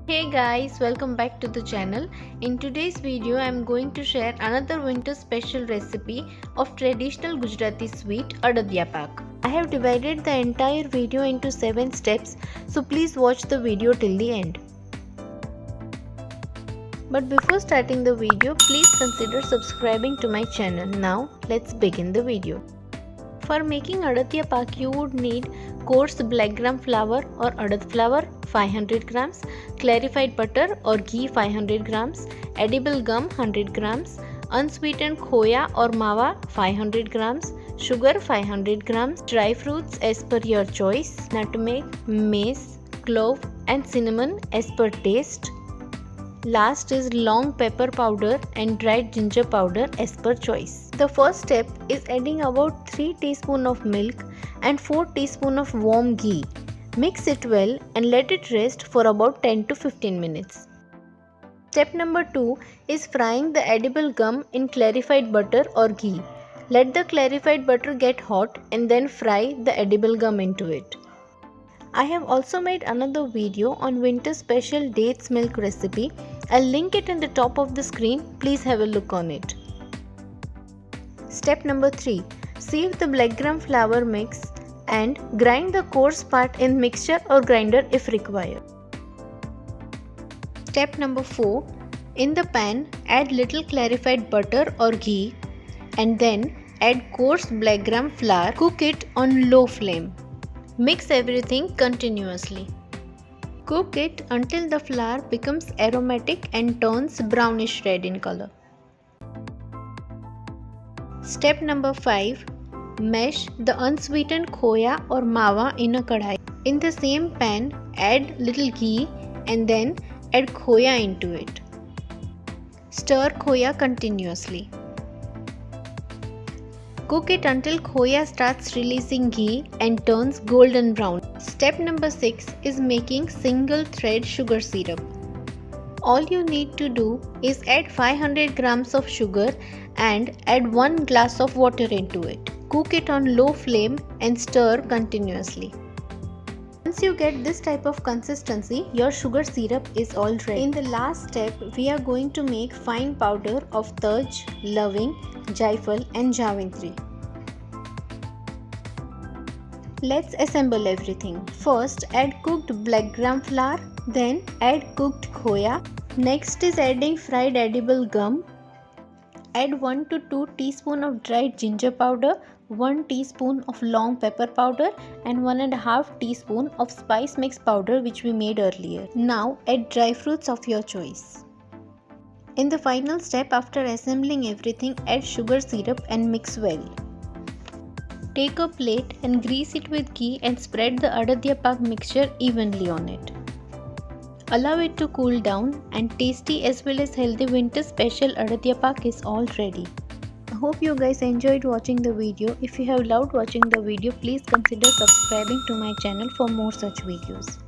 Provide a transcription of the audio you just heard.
Hey guys, welcome back to the channel. In today's video, I am going to share another winter special recipe of traditional Gujarati sweet Adadiya Pak. I have divided the entire video into 7 steps, so please watch the video till the end. But before starting the video, please consider subscribing to my channel. Now, let's begin the video. For making Adadiya Pak, you would need coarse black gram flour or adad flour 500 grams, clarified butter or ghee 500 grams, edible gum 100 grams, unsweetened khoya or mawa 500 grams, sugar 500 grams, dry fruits as per your choice, nutmeg, mace, clove and cinnamon as per taste. Last is long pepper powder and dried ginger powder as per choice. The first step is adding about 3 teaspoons of milk and 4 teaspoons of warm ghee. Mix it well and let it rest for about 10 to 15 minutes. Step number 2 is frying the edible gum in clarified butter or ghee. Let the clarified butter get hot and then fry the edible gum into it. I have also made another video on winter special dates milk recipe. I'll link it in the top of the screen. Please have a look on it. Step number 3. Sieve the black gram flour mix and grind the coarse part in mixer or grinder if required. Step number 4. In the pan, add little clarified butter or ghee and then add coarse black gram flour. Cook it on low flame. Mix everything continuously. Cook it until the flour becomes aromatic and turns brownish red in color. Step number 5. Mash the unsweetened khoya or mawa in a kadhai. In the same pan, add little ghee and then add khoya into it. Stir khoya continuously. Cook it until khoya starts releasing ghee and turns golden brown. Step number 6 is making single thread sugar syrup. All you need to do is add 500 grams of sugar and add 1 glass of water into it. Cook it on low flame and stir continuously. Once you get this type of consistency, your sugar syrup is all ready. In the last step, we are going to make fine powder of taj, laving, jaifal and javitri. Let's assemble everything. First, add cooked black gram flour, then add cooked khoya. Next is adding fried edible gum. Add 1 to 2 teaspoons of dried ginger powder, 1 teaspoon of long pepper powder and 1.5 teaspoon of spice mix powder which we made earlier. Now add dry fruits of your choice. In the final step, after assembling everything, add sugar syrup and mix well. Take a plate and grease it with ghee and spread the Adadiya Pak mixture evenly on it. Allow it to cool down and tasty as well as healthy winter special Adadiya Pak is all ready. I hope you guys enjoyed watching the video. If you have loved watching the video, please consider subscribing to my channel for more such videos.